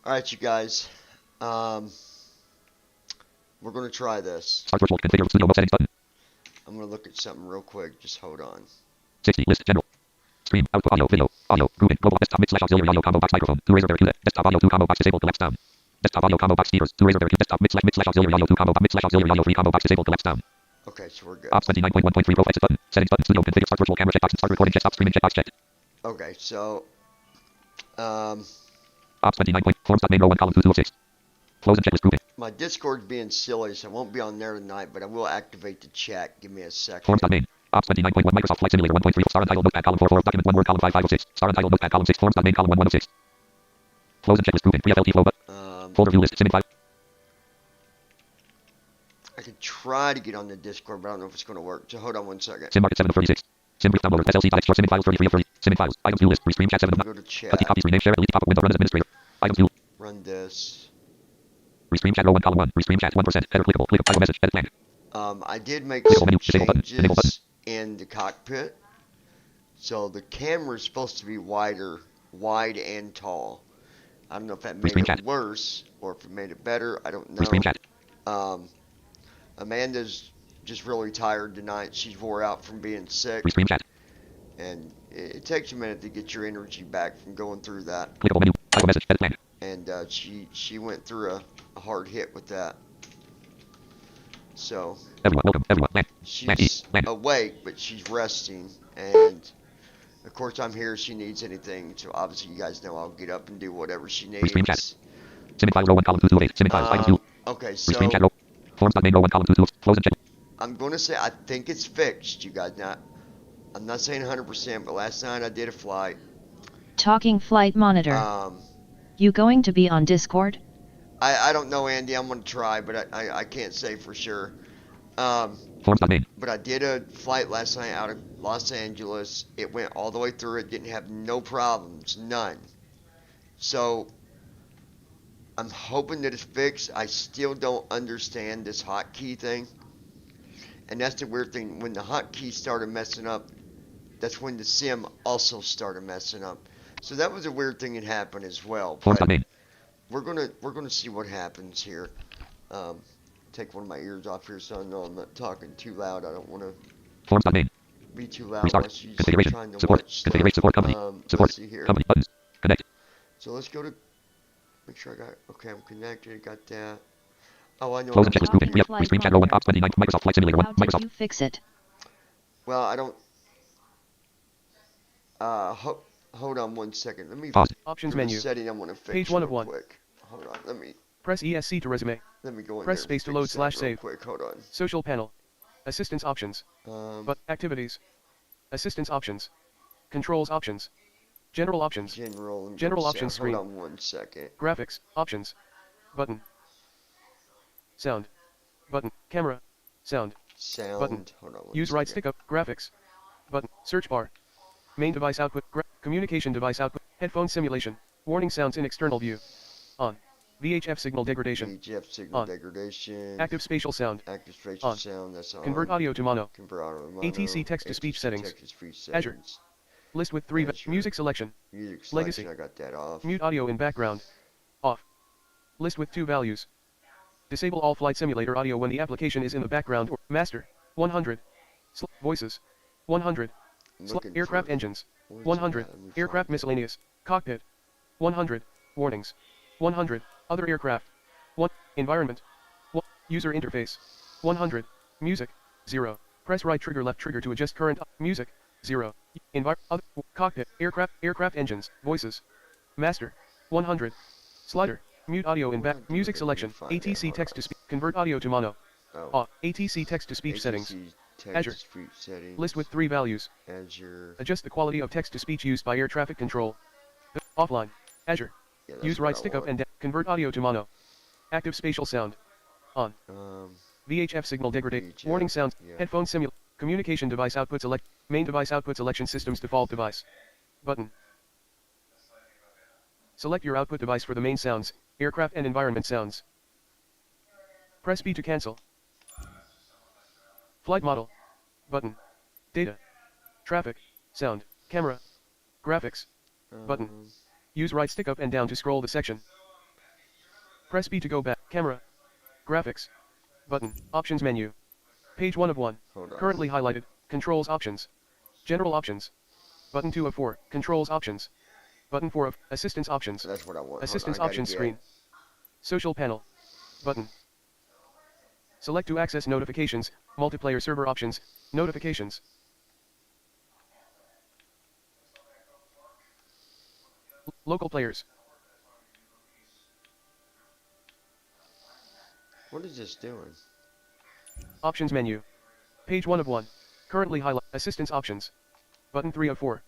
Alright, you guys. Um, we're going to try this. Start virtual configure studio mode settings button. I'm going to look at something real quick. Just hold on. 60 list general. Stream output audio video audio grouping global desktop mix slash auxiliary audio combo box microphone 2 razor q desktop audio 2 combo box disabled collapse down. Desktop audio combo box speakers 2 razor q desktop mix slash auxiliary audio 2 combo mix slash auxiliary audio 3 combo box disabled collapse down. Okay, so we're good. Ops 29.1.3 profile set button. Settings button studio configure start virtual camera checkbox start recording check stop streaming checkbox checked. Okay, so Ops 29. Forms main row 1 column 2 of 6. Close and checklist grouping. my Discord's being silly, so I won't be on there tonight, but I will activate the chat. Give me a second. Forms main. Ops 29.1 Microsoft Flight Simulator 1.3 star untitled notepad column 4 document 1 word column 5 5 of 6 star untitled notepad column 6 forms main column 1 1 of 6. Close and checklist grouping. Pre-FLT flow but folder view list sim 5. I could try to get on the Discord, but I don't know if it's going to work. So hold on one second. Sim market 7 of 36. Sim brief downloader SLC.export sim files 33 of 30. Sim files. Items view list. Restream chat 7 of 9. Go to chat. Copies rename share delete pop-up window run as administrator. Items view. Run this. Restream chat row 1 column 1. Restream chat 1%. Header clickable. Click title message. Edit blank. I did make Clickable some menu. Disable button. Enable button. changes in the cockpit. So the camera is supposed to be wide and tall. I don't know if that made it worse or if it made it better. I don't know. Restream chat. Amanda's just really tired tonight. She's wore out from being sick. Restream chat. And it takes a minute to get your energy back from going through that. Clickable menu. Title message. Edit blank. And she went through a hard hit with that. So everyone, welcome, everyone. Blank. She's awake, but she's resting. And of course, I'm here if she needs anything. So obviously, you guys know I'll get up and do whatever she needs. Restream chat. Sim file row 1 column 2 of 8. Sim files. Items view. Okay, so Restream chat row. Forms main row 1 column 2 of close and check. I'm going to say I think it's fixed, you guys. Now, I'm not saying 100%, but last night I did a flight. Talking flight monitor. You going to be on Discord? I don't know, Andy. I'm going to try, but I can't say for sure. Forms.main. But I did a flight last night out of Los Angeles. It went all the way through. It didn't have no problems, none. So I'm hoping that it's fixed. I still don't understand this hotkey thing. And that's the weird thing. When the hotkey started messing up, that's when the sim also started messing up. So that was a weird thing that happened as well. Forms.main. We're gonna see what happens here. Take one of my ears off here so I know I'm not talking too loud. I don't want to Forms.main. be too loud. Restart. Configuration. Support. Configure support company. Support. Let's see here. Company buttons. Connect. So let's go to make sure I got okay. I'm connected. Got that. Oh, I know. Close and checklist grouping. Restream chat row 1 Ops 29 Microsoft Flight Simulator 1 How did Microsoft. you fix it? Well, I don't. Hold on one second. Let me. Pause. Options menu. Setting. I'm gonna fix Page 1 of 1. Quick. Hold on. Let me Press ESC to resume. go in Press there space to and load fix that slash real save. Quick. Hold on. Social panel. Assistance options. But activities. Assistance options. Controls options. General options. General options screen. Hold on one second. Graphics. Options. Button. Sound. Button. Camera. Sound. Sound. Button. Hold on one Use right second. stick up. Graphics. Button. Search bar. Main device output. Communication device output. Headphone simulation. Warning sounds in external view. On. VHF signal degradation. VHF signal On. degradation. Active spatial sound. Active spatial On. sound. That's on. Convert audio to mono. Convert audio to mono. ATC text-to-speech settings. Text-to-speech Azure. settings. List with 3 Azure. music selection. Music Legacy. selection. I got that off. Mute audio in background. Off. List with 2 values. Disable all flight simulator audio when the application is in the background or master. 100. Voices. 100. Aircraft engines. 100. Aircraft miscellaneous. Cockpit. 100. Warnings. 100. Other aircraft. 1. Environment. 1. User interface. 100. Music. 0. Press right trigger left trigger to adjust current. Music. 0. Other. Cockpit. Aircraft engines. Voices. Master. 100. Slider. Mute audio in back. Music selection. ATC text to speech. Convert audio to mono. Off. ATC text to speech settings. Azure. List with 3 values. Azure. Adjust the quality of text to speech used by air traffic control. Offline. Azure. Yeah, Use right stick up and down. Convert audio to mono. Active spatial sound. On. VHF signal degradation. Warning sounds. Yeah. Headphone simulate. Communication device output select. Main device output selection system's default device. Button. Select your output device for the main sounds, aircraft and environment sounds. Press B to cancel. Flight model. Button. Data. Traffic. Sound. Camera. Graphics. Button. Use right stick up and down to scroll the section. Press B to go back. Camera. Graphics. Button. Options menu. Page 1 of 1. Hold on. Currently highlighted. Controls options. General options. Button 2 of 4. Controls options. Button 4 of assistance options. That's what I want. Assistance Hold on, I gotta options get- screen. Social panel. Button. Select to access notifications. Multiplayer server options. Notifications. Local players. What is this doing? Options menu. Page 1 of 1. Currently highlight. Assistance options. Button 3 of 4.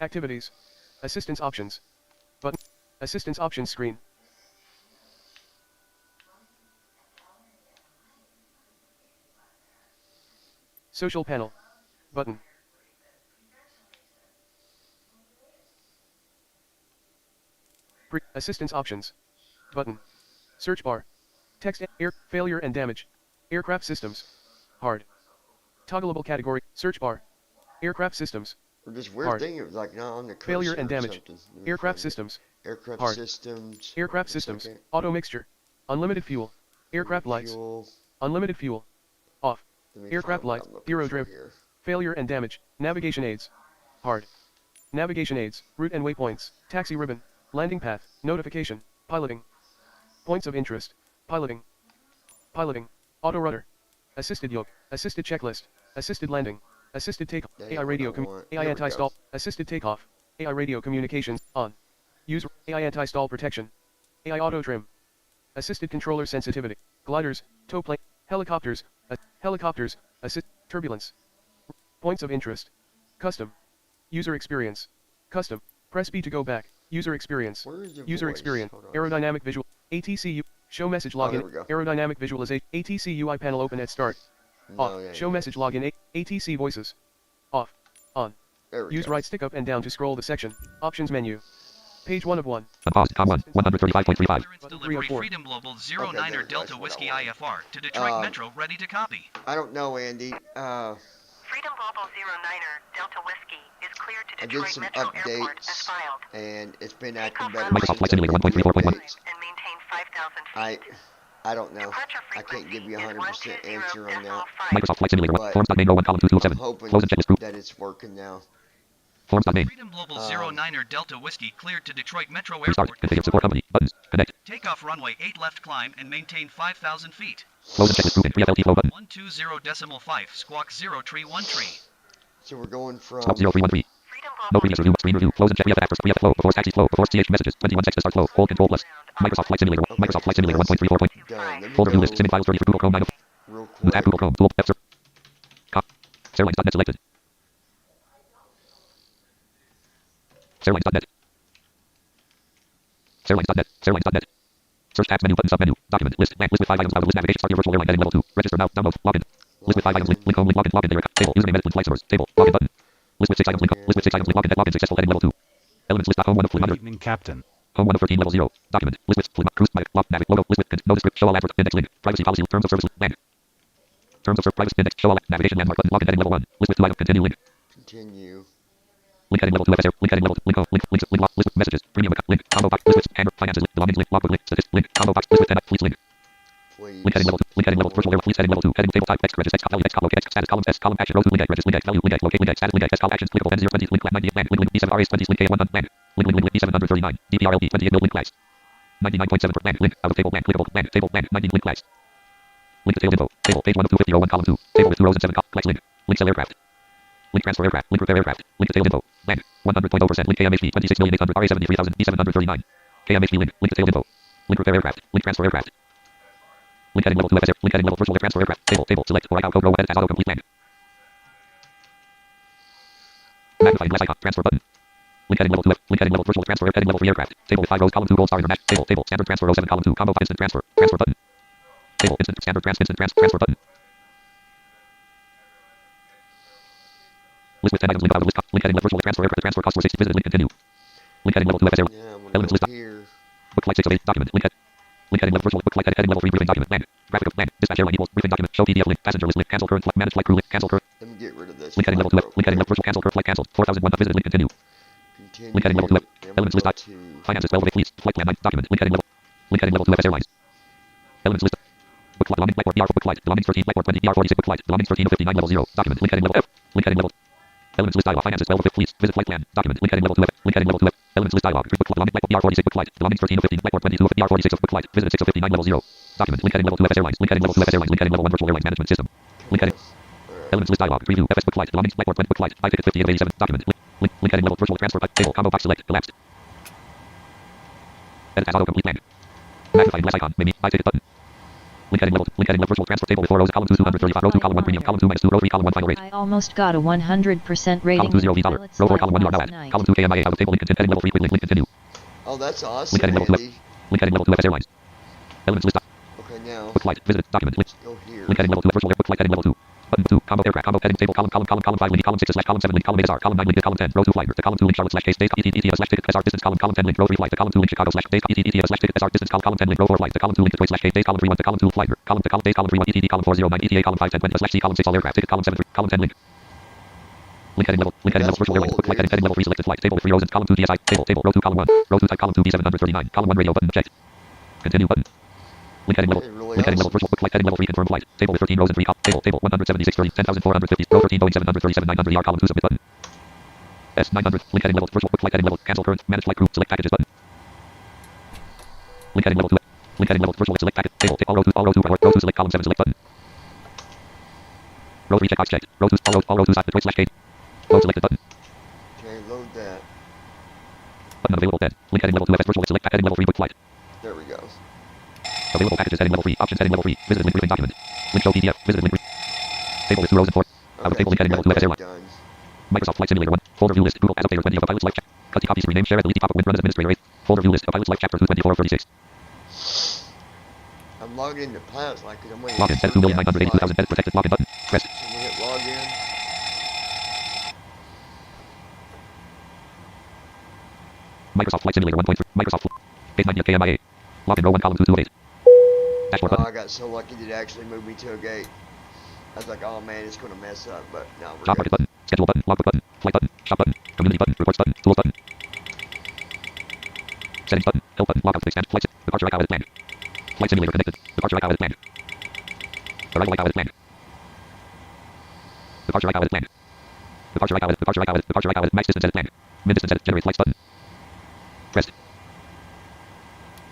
Activities. Assistance options. Button. Assistance options screen. Social panel. Button. Assistance options. Button. Search bar. Text. Air. Failure and damage. Aircraft systems. Hard. Toggleable category. Search bar. Aircraft systems. Or this weird Hard. thing, it was like not on the cursor Failure and or damage. something. Let me Aircraft find it. systems. Aircraft Hard. systems. Aircraft One systems. second. Auto mixture. Unlimited fuel. Aircraft lights. Fuel. Unlimited fuel. Off. Let me Aircraft find what lights. I'm looking Hero for drive. here. Failure and damage. Navigation aids. Hard. Navigation aids. Route and waypoints. Taxi ribbon. Landing path. Notification. Piloting. Points of interest. Piloting. Piloting. Auto rudder. Assisted yoke. Assisted checklist. Assisted landing. Assisted takeoff. That AI ain't what radio. I want. AI Here we anti-stall. go. Assisted takeoff. AI radio communications. On. Use AI anti-stall protection. AI auto trim. Assisted controller sensitivity. Gliders. Tow plane. Helicopters. Helicopters. Assist. Turbulence. Points of interest. Custom. User experience. Custom. Press B to go back. User experience. Where is the User voice? experience. Hold on. Aerodynamic visual. ATCU. Show message Oh, there login. we go. Aerodynamic visualization. ATC UI panel open at start. No, Off. yeah, Show yeah. message login. ATC voices. Off. On. There we Use go. right stick up and down to scroll the section. Options menu. Page 1 of 1. Unpaused. Com 1. 135.35. Button Delivery 304. Freedom Global Okay, 09er there we go. Delta That's what Whiskey I want. IFR to Detroit Um, Metro, ready to copy. I don't know, Andy. Freedom Global 09er Delta Whiskey is cleared to I did Detroit some Metro Airport as updates, filed. and it's been acting Takeoff better runway Microsoft since Flight I Simulator did the 1.34.1. updates. And maintain 5,000 feet. I don't know. Departure I can't give you a frequency 100% is answer on that. 120.5. Microsoft Flight Simulator 1. But Forms.main row 1 column 2 2 of I'm 7. hoping Close and checklist group. that it's working now. Forms.main. Freedom Global 09er Delta Whiskey cleared to Detroit Metro Restart. Airport. Configure support company. Buttons. Connect. Takeoff runway 8 left climb and maintain 5,000 feet. Close and checklist grouping. 3FLT flow button. 120.5 squawk 0 tree 1 tree. So we're going from Squawk 0313. Freedom No Global previous review. Screen review. Close and check 3FF after 3F flow. Before taxi flow. Before CH messages. 21 text to start flow. Hold control plus. Microsoft Flight Simulator 1. Okay, Microsoft Flight Simulator that's 1.34. done. Let me Folder view list. go Simming files 30 for Google Chrome 9 of. real Tab quick. Google Chrome. Dual F. Airlines.net selected. Airlines.net. Airlines.net. Airlines.net. Search tabs menu button sub menu. Document list. List with 5 items out of list navigation. Start your virtual airline heading level 2. Register now. Download. Login. List with 5 items. Link home. Link login. Login layer. Table. Username edit. Flight servers. Table. Login button. List with 6 items. Link. List with 6 items. Link login. Login successful. Heading level 2. Elements list. Home 1 of 300. Evening, Captain. Home 1 of 13 level 0. Document. List with cruise log nav logo. List with no description. Show all advert. Index link. Privacy policy. Terms of service. Land. Terms of service. Privacy index. Show all navigation landmark button. Login heading level 1. List with 2 items. Continue link. Continue. Link heading level 2 FSR. Link heading level 2. Link link link link list with messages. Premium account link. Combo box. List with hanger. Finances link. Belongings link. Logbook link. Statistics link. Combo box. List with 10 fleets link. Please. Link heading level 2. Link heading level virtual air fleets heading level 2. Heading table type text register text value text column status column S column action row 2 link register link value link locate link status link test call actions clickable 0 20 link 90 land link B7 RS 20 link K1 land link link B739 DPRLP 28 link class 99.7 per land link out of table land clickable land table land 90 link class link to table info table page 1 of 250 row 1 column 2 table with 2 rows and 7 columns link link sell aircraft link transfer aircraft link repair aircraft link to table info land 100.0% link KMHP 26,800 RA 73,000 B739 KMHP link to table info link repair aircraft link transfer aircraft link heading level 2 FSR link heading level virtual air transfer aircraft table select or icon code row edit as auto complete land magnifying glass icon transfer button link heading level 2 link heading level virtual transfer heading level 3 aircraft table with 5 rows column 2 gold star international table standard transfer row 7 column 2 combo 5 instant transfer button table instant standard transfer button list with 10 items link out of list link heading level virtual transfer aircraft transfer cost for 60 visit link continue link heading level 2 FSR Yeah, I'm elements gonna list go here. book flight 6 of 8 document link heading level virtual book flight heading level 3 briefing document land graphic of land dispatch airline equals briefing document show PDF link passenger list link cancel current flight manage flight crew link cancel current Let me get rid of this. link heading level 2 link heading level virtual cancel current flight cancelled 4001 visited link continue Continue. link heading level 2 Then elements we'll list go to finances 12 of 8 fleets flight plan 9 document link heading level Link heading level 2 FS Airlines. Elements list. Book flight. Belongings flight port. BR book flight. Belongings 13 flight port 20. BR46 book flight. Belongings 13 of 59 level 0. Document. Link heading level F. Link heading level. Elements list dialog. Finances 12 of 5. Please visit flight plan. Document. Link heading level 2 F. Link heading level 2 F. Elements list dialog. Book flight. Belongings flight BR46 book flight. Belongings 13 of 15 flight port 22 of BR46 of book flight. Visited 6 of 59 level 0. Document. Link heading level 2 FS Airlines. Link heading level 2 FS Airlines. Link heading level 1 Virtual Airlines Management System. Link heading. Elements list dialog. Preview. FS book flight. Belongings flight port 20 book flight. I ticket 50 of 87. Document. Link heading level virtual transfer pipe. Table. Combo box select. Elapsed. Edit as autocomplete band. Magnifying glass icon. Maybe. I ticket button. Link heading level virtual transfer table with 4 rows. Column 2 235. Row 2 column 1 premium. Column 2 minus 2. Row 3 column 1 final rate. I almost got a 100% rating. Column 2 0 V dollar. Pilots Row 4 like column 1 you are now last at. night. Column 2 KMIA out of table. Link content. Heading level 3 quick link. Link continue. Oh, that's awesome, Link heading level 2 F. Andy. Link heading level 2 FS Airlines. Elements list. Okay, now, Book flight. Visited. Document. Link. go here. Link heading level 2 virtual book flight heading level 2. Button 2. Combo aircraft. Combo heading table. Column 5 link. Column 6 slash column 7 link. Column 8 SR. Column 9 link. Column 10. Row 2 flight. To column 2 link. Charlotte slash case days. ETA slash ticket SR distance. Column 10 link. Row 3 flight. To column 2 link. Chicago slash days. ETA slash ticket SR distance. Column 10 link. Row 4 flight. To column 2 link. Detroit slash case days. Column 3 1 to column 2 flight. Column to column days. Column 3 1 ETD. Column 409 ETA. Column 5 10 20 slash C. Column 6 all aircraft. Ticket. Column 7 3. Column 10 link. Link heading level. Link heading level virtual airlines. Book flight heading level 3 selected flight. Table with 3 rows. Column 2 DSI. Table. Row 2 column 1. Row 2 type column 2 B739. Column 1 radio button checked. Continue button. Link heading level. Link heading level virtual book flight heading level 3 confirmed flight. Table with 13 rows and 3 table 176 30 10,450 row 13 Boeing 737 900 ER column 2 submit button. S900 link heading level virtual book flight heading level cancel current manage flight crew select packages button. Link heading level 2 link heading level virtual select packet table all row 2 row 2 select column 7 select button. Row 3 checkbox checked. Row 2 all row 2 side Detroit slash gate. Load selected button. Okay, load that. Button available then. Link heading level 2 FS virtual select heading level 3 book flight. There we go. Available packages heading level 3. Options heading level 3. Visited link briefing document. Link show PDF. Visited link table with 2 rows and 4. Out of table link heading level 2 FS airline. Done. Microsoft Flight Simulator 1. Folder view list. Google as updater 20 of a pilot's life chapter. Cut copies rename share delete pop up win run as administrator 8. Folder view list. A pilot's life chapter 224 of 36. I'm logging into Pilot's Life because I'm waiting. Login. Edit 2,982,000. Edit protected. Login button. Press. Can we hit login? Microsoft Flight Simulator 1.3. Microsoft. Page 90 of KMIA. Login row 1 column 2228. Dashboard Oh, button. I got so lucky that it actually moved me to a gate. I was like, oh man, it's going to mess up, but no, we're Job good. market button. Schedule button. Logbook button. Flight button. Shop button. Community button. Reports button. Tools button. Settings button. Help button. Logout. Expand. Flight. Departure ICAO edit plan. Flight Simulator connected. Departure ICAO edit plan. Arrival ICAO edit plan. Departure ICAO edit plan. Departure ICAO edit. Departure ICAO edit. Departure ICAO edit. Max distance edit plan. Min distance edit. Generate flights button. Pressed.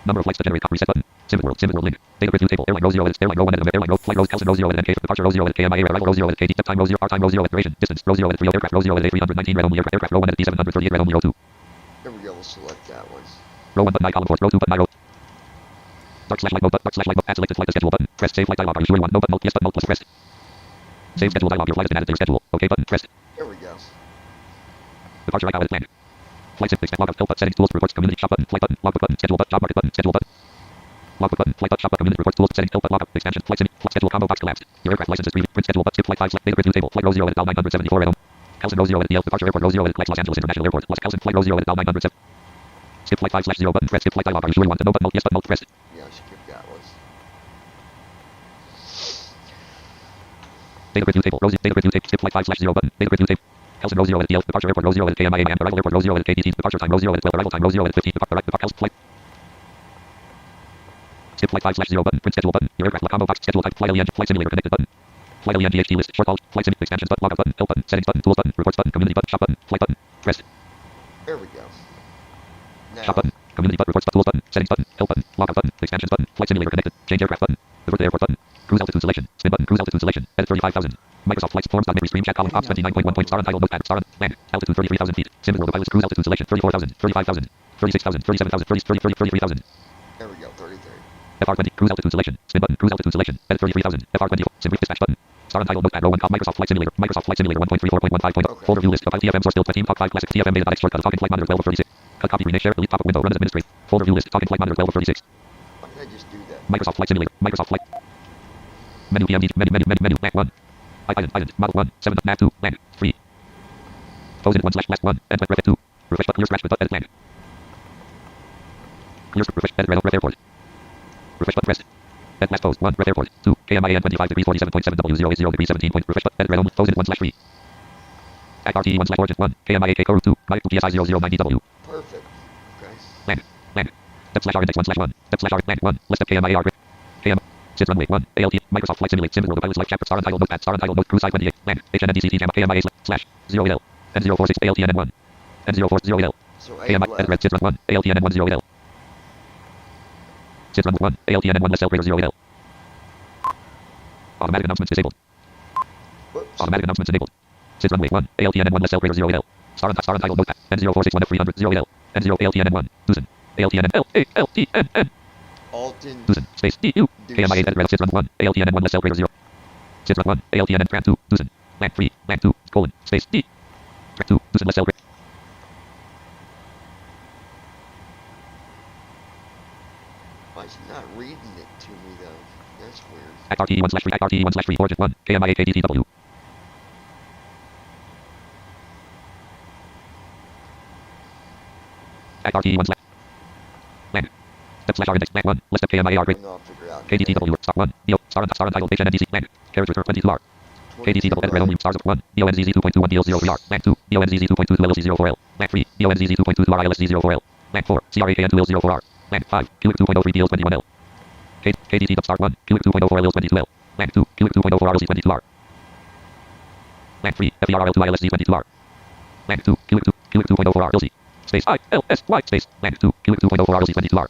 Number of flights to generate reset button. Simple world link. Data grid view table. Airline row 0 edit. Airline row 1 edit. Airline row flight rows. Kelson row 0 edit. NK departure row 0 edit. KMIA arrival row 0 edit. KD time row 0. Time row 0 edit. Duration. Distance row 0 edit. 3 aircraft row 0 edit. 319 red only aircraft row 1 edit. D738 red only row 2. There we go, we'll select that one. Row 1 button I column 4. Row 2 button I row. Dark slash light mode button. Dark slash light mode. Add selected flight to schedule button. Press save flight dialog. Are you sure you want no button? Yes button. Plus press. Save schedule dialog. Your flight has been added to your schedule. Okay button. Press. There we go. Departure ICAO edit plan. Flight sim expand logout. Help button. Settings tools reports community shop button. Flight button. Logbook button. Schedule button. Job market button. Schedule button. Logbook button. Flight button. Shop button. Community reports tools. Settings. Help button. Logout. Expansion. Flight sim. Flight schedule combo box collapsed. Your aircraft license is free. Print schedule button. Skip flight 5. Data grid view table. Flight row 0 edit. Dow 974 red home. Kelson row 0 edit. DL departure airport row 0 edit. Los Angeles International Airport. Los Kelson flight row 0 edit. Dow 907. Skip flight 5/0 button. Press skip flight dialog. Are you sure you want no button? Yes button. Press. Yeah, skip that one. Data grid view table. Data grid view table. Skip flight 5/0 button. Data grid view table. Kelson row 0 edit. DL departure airport row 0 edit. KMIA and arrival airport row 0 edit. KDT departure time row 0 edit. 12 arrival time row 0 edit. 15 depart Kelson flight. Skip flight 5/0 button. Print schedule button. Your aircraft combo box schedule type flight LEN flight simulator connected button. Flight LEN GHD list short call flight sim expansions button logout button help button settings button tools button reports button community button shop button flight button press. There we go. Now, Shop button community button reports button tools button settings button help button logout button expansions button flight simulator connected change aircraft button divert the airport button cruise altitude selection spin button cruise altitude selection edit 35,000 Microsoft flights forms.memory stream chat column ops 29.1 point star untitled notepad star land altitude 33,000 feet sim world pilots cruise altitude selection 34,000 35,000 36,000 37,000 33,000 there we go, 33. FR20 cruise altitude selection spin button cruise altitude selection edit 33,000 FR20 sim brief dispatch button star untitled notepad row 1 Microsoft flight simulator 1.34.15. Okay. Folder view list of TFM source build team talk 5 classic TFM beta shortcut talking flight monitor 12 of 36 cut copy rename share delete pop up window run as administrator folder view list talking flight monitor 12 of 36 Why did I just do that? Microsoft flight simulator Microsoft flight menu PMD menu back 1 island model 1 7 nav 2 land 3 pose in 1/last 1 and ref 2 refresh button clear scratch button edit land clear refresh edit ref airport refresh button press edit last pose 1 ref airport 2 KMIN 25 degrees 47.7 W080 degrees 17 point refresh button edit red pose in 1/3 at RTE 1/origin 1 KMIA K code 2 9 PSI 009 DW Perfect. Okay. land Step/R index 1/1. Step/R blank 1. List of KMIAR. KM. Sys runway 1. ALT. Microsoft Flight Simulator. Sims World of Pilots Life Chapter. Star Untitled Notepad. Star Untitled Note. Cruise I 28. Blank. HNDCT Gamma. KMIA slash 0L. N046 ALTNN1. N040L. So KMI. Red Sys run 1. ALTNN1 0L. Sys run 1. ALTNN1 less L greater 0L. Automatic announcements disabled. Whoops. Automatic announcements enabled. Sys runway 1. ALTNN1 less L greater 0L. Star Untitled Notepad. N0461 F300 0L. N0 ALTNN1. Susan. ALTNN ALTNN. Alton. Susan. Space DU. KMIA edit red Sys run 1. ALTNN1 less L greater 0. Sys run 1. ALTNN Tran 2. Susan. Blank 3. Blank 2. Colon. Space D. Track 2. Susan less L greater. Why is he not reading it to me though? That's weird. Act RT1/3. Act RT1/3. Origin 1. KMIA KDTW. Act RT1/. Blank. Step/R index blank 1. List of KMIAR grade. I'll figure out. KDTW. Star 1. Neo. Star Untitled HNDC blank. Character 22R. KDTW edit red only stars of 1. NeoNZZ 2.21 DL03R. Blank 2. NeoNZZ 2.22 LLC04L. Blank 3. NeoNZZ 2.22 RILSD04L. Blank 4. CRAKN2L04R. Blank 5. Culic 2.03 DL21L. KDT star 1. Culic 2.04 LL22L. Blank 2. Culic 2.04 RLC22R. Blank 3. FERRL2 ILSD22R. Blank 2. Culic 2.04 RLC. Space ILSY space. Blank 2. Culic 2.04 RLC22R.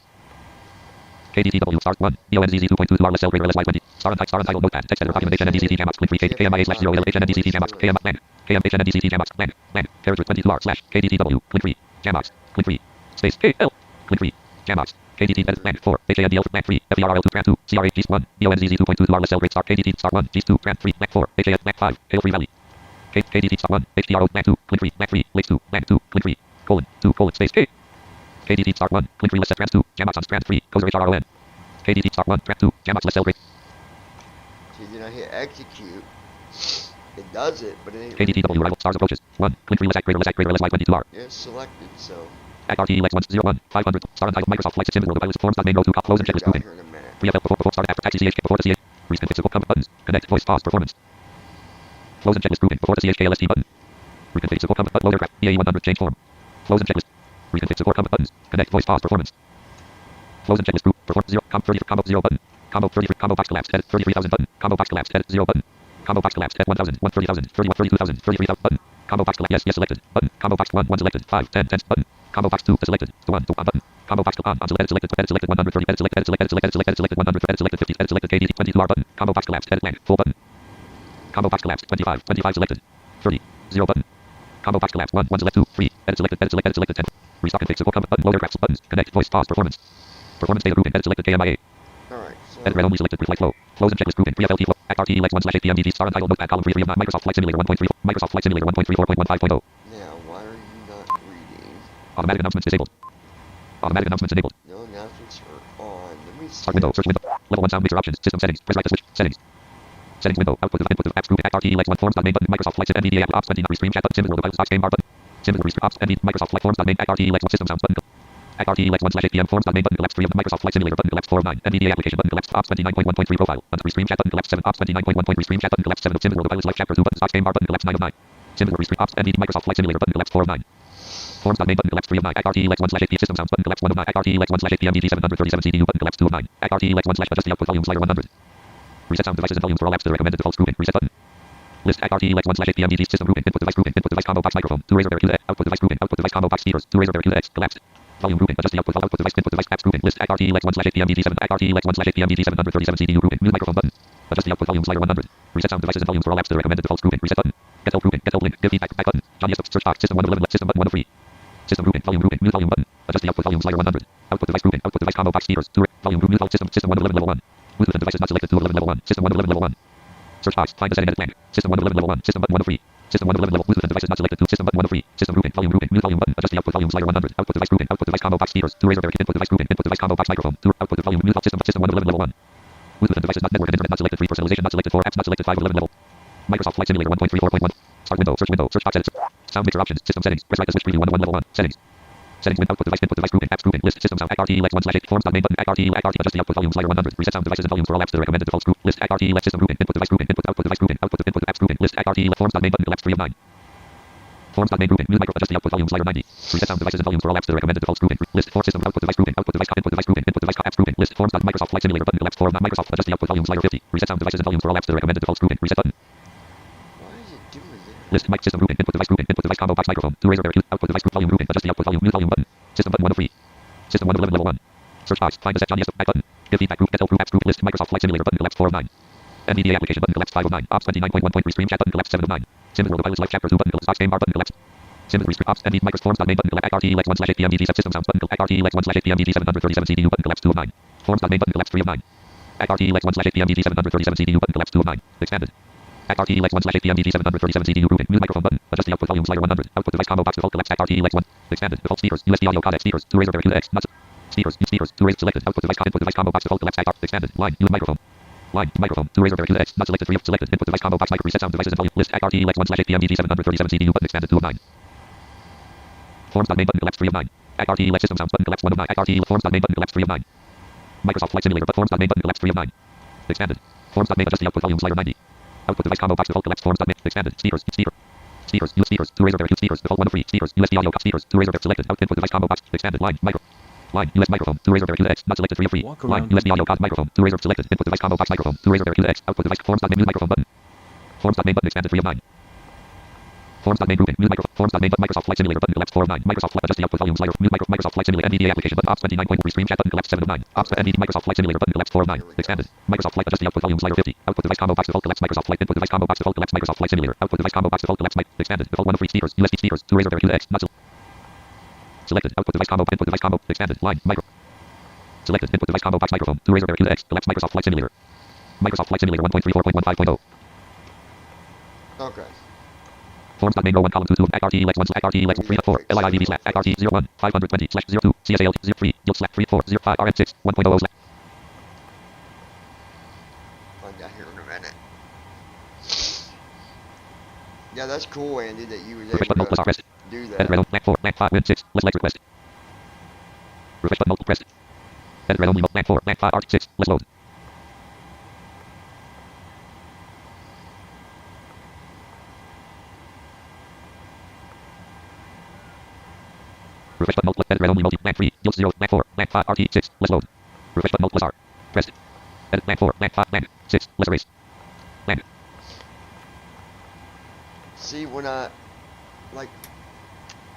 KDTW star 1. NeoNZZ 2.22 R less L greater LSY20. Star Untitled Notepad. Text editor documentation NDCT Jambox. Click 3. KMIA slash 0L HNDCT Jambox. KM blank. KM HNDCT Jambox. Blank. Blank. Character 22R slash KDTW. Click 3. Jambox. Click 3. Space KL. Click 3. Jambox. KDT edit blank 4. HANDL blank 3. FERRL2 Tran 2. CRH 1. NeoNZZ 2.22 R less L greater star KDT star 1. G2 Tran 3 blank 4. HAN blank 5. Hail Free Valley. KDT star 1. HDRO blank 2. Click 3 blank 3. Lakes 2 blank 2. Click 3. Colon 2 colon space K. KDT star 1. Click 3 less Trans 2. Jambox on Trans 3. Cozer HRON. KDT star 1. Trans 2. Jambox less L greater. See, then I hit execute. It does it, but it ain't. KDTW rival stars approaches. 1. Click 3 less X greater LSY22R. Yeah, it's selected, so. Act RTEX 101 500. Star Untitled Microsoft Flight Sims World of Pilots Forms. Main go to close and checklist grouping. Here in a minute. Pre-FL before start after taxi CHK before the CH. Reskin physical comment buttons. Connect voice pause performance. Close and checklist grouping before the CHK LST button. Reconfigure support comment button. Load aircraft. BAE 100 change form. Close and checklist. Reconfigure support comment buttons. Connect voice pause performance. Close and checklist group. Perform 0. Combo 30 combo 0 button. Combo 33 combo box collapsed. Edit 33,000 button. Combo box collapsed. Edit 0 button. Combo box collapsed. Edit 1,000 130,000 31 32,000 33,000 button. Combo box collapsed. Yes selected button. Combo box 1 selected 5 10 10 button. Combo box 2 selected 1 to 1 button. Combo box on selected 130 edit selected 100 edit selected 50 edit selected KDT 22R button. Combo box collapsed. Edit blank full button. Combo box collapsed 25 selected 30 0 button. Combo box collapsed 1 select 2 3 edit selected 10. Restock config support comment button. Load aircraft buttons. Connect voice pause performance. Performance data grouping edit selected KMIA. Alright, so. Edit red only selected pre-flight flow. Close and checklist grouping. Pre-FLT flow. Act RTEX 1/8PMDT star untitled notepad column 3 of 9. Microsoft Flight Simulator 1.3. Microsoft Flight Simulator 1.34.15.0. Now, why are you not reading? Automatic announcements disabled. Automatic announcements enabled. No announcements are on. Let me see. Start window. Search window. Level 1 sound mixer options. System settings. Press right to switch. Settings. Settings window. Output of apps grouping. Act RTEX 1 forms. Main button. Microsoft Flight Sim NVDA Apple Ops 20 restream chat button. Sims World of Pilots game bar button. Sims World restream ops NV Microsoft Flight forms. Main Act RTEX 1 system sounds button. Act RTEX 1/8PM forms. Main button. Collapse 3 of the Microsoft Flight Simulator button. Collapse 4 of 9. NVDA application button. Collapse ops 29.1.3 profile. Under restream chat button. Collapse 7 ops 29.1. Restream chat button. Collapse 7 of Sims World of Pilots Life chapter 2 button. Stocks game bar button. Collapse 9 of 9. Sims World restream ops NVD Microsoft Flight Simulator button. Collapse 4 of 9. Forms. Main button. Collapse 3 of 9. Act RTEX 1/8PM system sounds button. Collapse 1 of 9. Act RTEX 1/8PM DD 737 CDU button. Collapse 2 of 9. Act RTEX 1/ adjust the output volume slider 100. Reset sound devices and volume for all apps to the recommended defaults grouping. Reset button. List Act RTEX 1/8PM DD system grouping. Input device combo box microphone. 2 Razer Barracuda. Output device grouping. Output device combo box speakers. 2 Razer Barracuda X. Collapsed. Volume grouping. Adjust the output device input device apps grouping. List Act RTEX 1/8PM DD 7. Act RTEX 1/8PM DD 737 CDU grouping. Mute microphone button. Adjust the output volume slider 100. Reset sound devices and volume for all apps to the recommended defaults grouping. Reset button. Get help grouping. Get help link. Give feedback back button. Johnny S. Search box. System 1 of 11. System button 1 of 3. System grouping. Volume grouping. Mute volume button. Adjust the output volume slider 100. Output device grouping. Output device combo box speakers. 2 volume group. Mute volume system 1 of 11 level 1. Bluetooth and devices not selected 2 of 11 level 1. System 1 of 11 level 1. Search box. Find the setting edit blank. System 1 of 11 level 1. System button 1 of 3. System 1 of 11 level. Bluetooth and devices not selected 2. System button 1 of 3. System grouping. Volume grouping. Mute volume button. Adjust the output volume slider 100. Output device grouping. Output device combo box speakers. 2 Razer Barracuda. Input device grouping. Input device combo box microphone. 2 output volume. Mute system 1 of 11 level 1. Bluetooth and devices not network and internet not selected 3. Personalization not selected 4. Apps not selected 5 of 11 level. Microsoft Flight Simulator 1.34.1. Start window. Search window. Search box edit. Sound mixer options. System settings. Press right to switch preview 1 of 1 level 1. Settings. Settings window. Output device grouping. Apps grouping. List system sound. Act RTEX 1/8 forms. Main button. Act RTEX. Adjust the output volume slider 100. Reset sound devices and volume for all apps to the recommended defaults group. List Act RTEX system grouping. Input device grouping. Input output device grouping. Output apps grouping. List Act RTEX forms. Main button. Collapse 3 of 9. Forms. Main grouping. Mute micro. Adjust the output volume slider 90. Reset sound devices and volume for all apps to the recommended defaults grouping. List 4 system output device grouping. Output device device grouping. Input device apps grouping. List forms. Microsoft Flight Simulator button. Elapsed form. Microsoft. Adjust the output volume slider 50. Reset sound devices and volumes for elapsed. The recommended default grouping. Reset button. Why is it doing that? List mic system grouping. Input device grouping. Input device combo box microphone. To Razer Bear. Output device group volume grouping. Adjust the output volume. Mute volume button. System button 1 of 3. System 1 of 11 level 1. Search box. Find the set Johnny S. Back button. Give feedback group. Get L group apps group list. Microsoft Flight Simulator button. Elapsed 4 of 9. NVDA application button. Elapsed 5 of 9. Ops 29.1.3 stream chat button. Elapsed 7 of 9. Sims World of Pilots Life Chapter 2 button. Stocks game bar button. Elapsed. Sims Rescript Ops NV Microsoft Forms main button. RTEX 1 slash 8 PMDG set system sounds button. RTEX 1 slash 8 PMDG 737 CPU button. Elapsed 2 of 9. Forms main button. Elapsed 3 of 9. RTEX 1 slash 8 PMDG 737 CPU button. Elapsed 2 of 9. Expanded. RTEX 1 slash 8 PMDG 737 CPU grouping. Mute microphone button. Adjust the output volume slider 100. Output device combo box default elapsed. RTEX 1. Expanded. Default speakers. USB audio codec speakers. To Razer Bear QX. Not speakers. Speakers. To Razer selected. Output device combo box default elapsed. Expanded. Line. Mute microphone. Line. Microphone. To Razer Bear QX. Not selected. 3 of selected. Input device combo box micro reset sound devices and volume. List. RTEX 1 slash 8 PMDG 737 CPU button. Expanded. 2 of 9. Forms main button. Elapsed 3 of 9. RTEX system sounds button. Elapsed 1 of 9. RTE forms main button. Elapsed 3 of 9. Microsoft Flight Simulator but forms main button. Elapsed 3 of 9. Expanded. Forms main adjust the output volume slider 90. Output device combo box default elapsed forms main expanded. Speakers. Speakers. Use speakers. To Razer Bear speakers. Default 1 of 3. Speakers. USB audio speakers. To Razer Bear selected. Input device combo box expanded. Line. Micro. Line. US microphone. To Razer Bear QX. Not selected. 3 of 3. Line. USB audio microphone. To Razer selected. Input device combo box microphone. To Razer Bear QX. Output device forms main microphone button. Forms main button expanded. 3 of 9. Forms main grouping. Mute microphone. Forms main Microsoft Flight Simulator button. Elapsed 4 of 9. Microsoft Flight adjust the output volume slider. Mute Microsoft Flight Simulator NVDA application button. Ops 29.3 stream chat button. Elapsed 7 of 9. Ops NVDA Microsoft Flight Simulator button. Elapsed 4 of 9. Expanded. Microsoft Flight adjust the output volume slider 50. Output device combo box default elapsed. Microsoft Flight input device combo box default elapsed. Microsoft Flight Simulator. Output device combo box default elapsed. Expanded. Default 1 of 3 speakers. USB speakers. To Razer Bear QX. Not selected. Output device combo input device combo expanded. Line. Micro. Selected. Input device combo box microphone. To Razer Bear QX. Elapsed. Microsoft Flight Simulator. Microsoft Flight Simulator 1.34.15.0. Okay. Forms main row 1 column 2 2 RTEX 1 slash RTEX 3 4 LIIV slash RT 01 520 slash 02 CSAL 03 yield slash 3405 RN6 1.0 slash. Find that here in a minute. Yeah, that's cool, Andy, that you was Refresh button able plus R pressed. to do Edit that. red blank 4 blank 5 win 6 list like request. Refresh button pressed. Edit red only blank 4 blank 5 art 6 list load. Refresh button edit red only multi blank 3 yield 0 blank 4 blank 5 RT 6 list load. Refresh button plus R pressed. Edit blank 4 blank 5 blank 6 list erase. Blank. See, when I, like,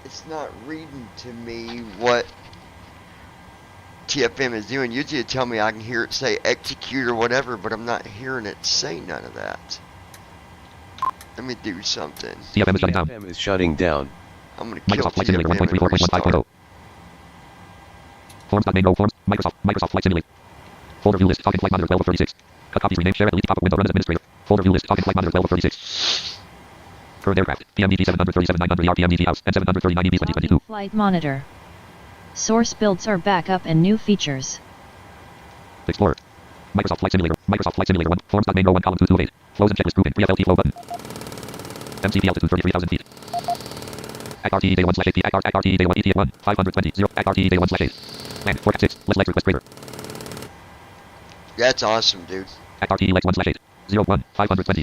it's not reading to me what TFM is doing. Usually it tell me I can hear it say execute or whatever, but I'm not hearing it say none of that. Let me do something. TFM is shutting down. TFM is shutting down. I'm gonna kill Microsoft Flight Simulator TFM and restart. 1.34.15.0. Forms.main row forms. Microsoft Flight Simulator. Folder view list. Talking flight monitor 12 of 36. Cut copies rename share at least pop-up window run as administrator. Folder view list. Talking flight monitor 12 of 36. Current aircraft. PMDG 737 900 PMDG house and 739 EB 2022. Flight monitor. Source builds are backup and new features. Explorer. Microsoft Flight Simulator. Microsoft Flight Simulator 1. Forms.main row 1 column 2 2 of 8. Flows and checklist grouping. Pre-FLT flow button. MCP altitude 33,000 feet. RTE day 1 slash 8 RTE day 1 ETA 1 520 0 RTE day 1 slash 8. Land 4 6 list like request greater. That's awesome, dude. RTE like 1 slash 8 0 1 520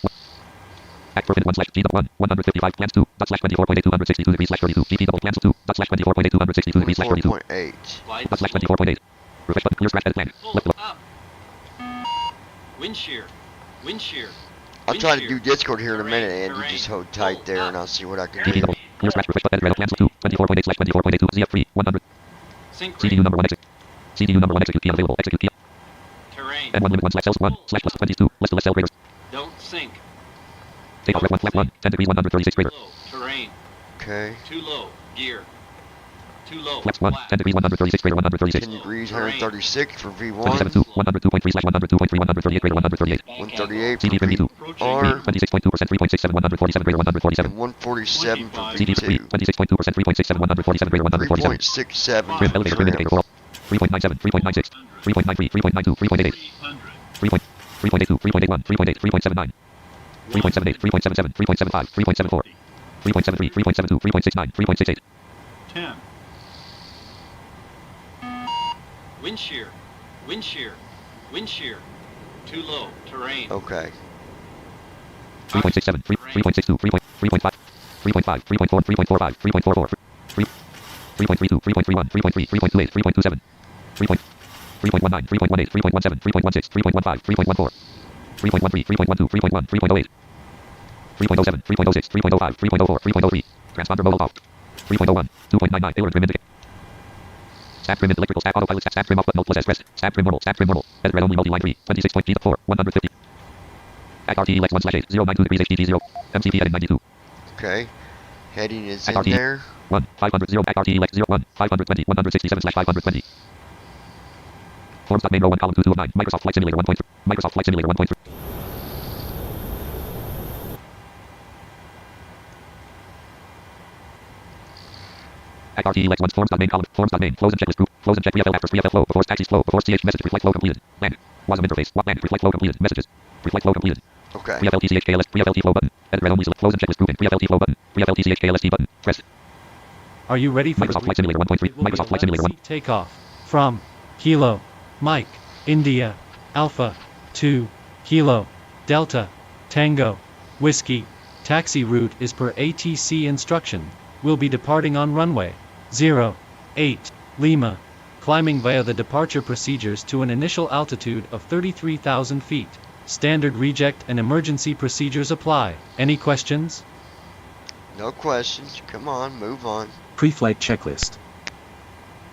Act for 1 slash G 1 155 plans 2 dot slash 24.8 262 degrees slash 32 GP double plans 2 dot slash 24.8 262 degrees slash 32 24.8. dot slash 24.8 refresh button clear scratch edit plan left below. Up. Wind shear. Wind shear. I'll try to do Discord here in a minute, Andy. Just hold tight there and I'll see what I can GP do. double clear scratch refresh button edit plans 2 24.8 slash 24.8 ZF3 100 Sync CDU rate. number 1 execute CDU number 1 execute key unavailable execute key Terrain. and 1 limit 1 slash cells 1 slash plus 22 list less cell graders Don't sink. take off rep 1 flap 1 10 degrees 136 grader Low. Terrain. Okay. Too low. Gear. Too low. flaps 1 Flat. 10 degrees 136 grader 136 10 degrees, 136 for 27 V1. 2 102.3 slash 102.3 138 grader 138 138 CD for 32 VR. 26.2% 3.67 147 grader 147 And 147 for CD 3 V2. 26.2% 3.67 147 grader 147 3.67 trim for elevator trim indicator trim. roll 3.97 3.96 3.93 3.92 3.88 3.82 3.81 3.8 3.79 3.78 3.77 3.75 3.74 3.73 3.72 3.69 3.68 10. Wind shear. Wind shear. Wind shear. Too low. Terrain. Okay. 3.67 3.62 3.5 3.5 3.4 3.45 3.44 3.32 3.31 3.3 3.28 3.27 3. 3.19, 3.18, 3.17, 3.16, 3.15, 3.14, 3.13, 3.12, 3.1, 3.08, 3.07, 3.06, 3.05, 3.04, 3.03. Transponder mobile off. 3.01, 2.99. Tailored trim indicate. Stack trim electrical stack autopilot stack trim off button plus S press. Stack trim normal. Stack trim normal. Edit red only multi-line 3. 26.G4. 150. Act RTEX 1/8 092 degrees HDD 0. MCP heading 92. Okay. Heading is Act in RTE there. 1 500 0 Act RTEX 0 1 520 167/520. Forms.main row 1 column 2 of 9. Microsoft Flight Simulator 1.3. Microsoft Flight Simulator 1.3. Act RTEX 1 forms.main column. Forms.main. Flows and checklist group. Flows and check pre-FL after pre-FL flow. Before taxis flow. Before CH message. Pre-flight flow completed. Land. WASM interface. What land? Pre-flight flow completed. Messages. Pre-flight flow completed. Okay. Pre-FL TCHKLS. Pre-FL T flow button. Edit red only select flows and checklist grouping. Pre-FL T flow button. Pre-FL TCHKLS button. Press. Are you ready for Microsoft Flight Simulator 1.3. Microsoft Flight Simulator 1. Takeoff from Kilo, Mike, India, Alpha, 2, Kilo, Delta, Tango, Whiskey. Taxi route is per ATC instruction. Will be departing on runway 08, Lima. Climbing via the departure procedures to an initial altitude of 33,000 feet. Standard reject and emergency procedures apply. Any questions? No questions. Come on, move on. Pre-flight checklist.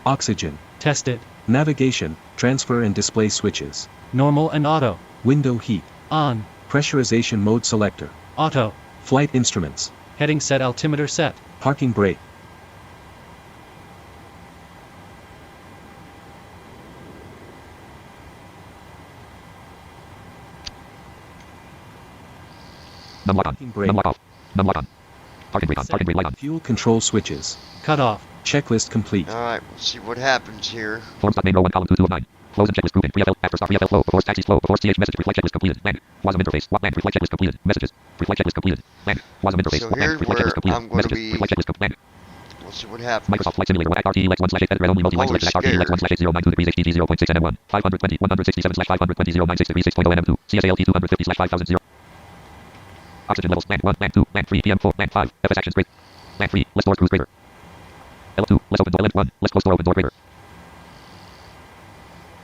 Oxygen. Tested. Navigation, transfer and display switches. Normal and auto. Window heat. On. Pressurization mode selector. Auto. Flight instruments. Heading set altimeter set. Parking brake. Numlock on. Parking brake. Numlock off. Numlock on. Parking brake on. Parking brake light on. Fuel control switches. Cut off. Checklist complete. Alright, we'll see what happens here. Forms.main row 1 column 2 of 9. Flows and checklist grouping. Pre-FL after start pre-FL flow. Before taxis flow. Before CH message. Pre-flight checklist completed. Land. WASM interface. What land? Pre-flight checklist completed. Messages. Pre-flight checklist completed. Land. WASM interface. So What land? here's Pre-flight where checklist completed. I'm going to Messages. be. Pre-flight checklist completed. We'll see what happens. Microsoft Flight Simulator 1 Act RTEX 1 edit red only multi-line Holy select RTEX 1 092 degrees HDD 0.6 NM1 520 167/520 096 degrees 6.0 NM2 CSALT 250/5000 Oxygen levels land 1 land 2 land 3 PM 4 land 5 FS actions great land 3 less door cruise greater L2 less open door land 1 less close door open door greater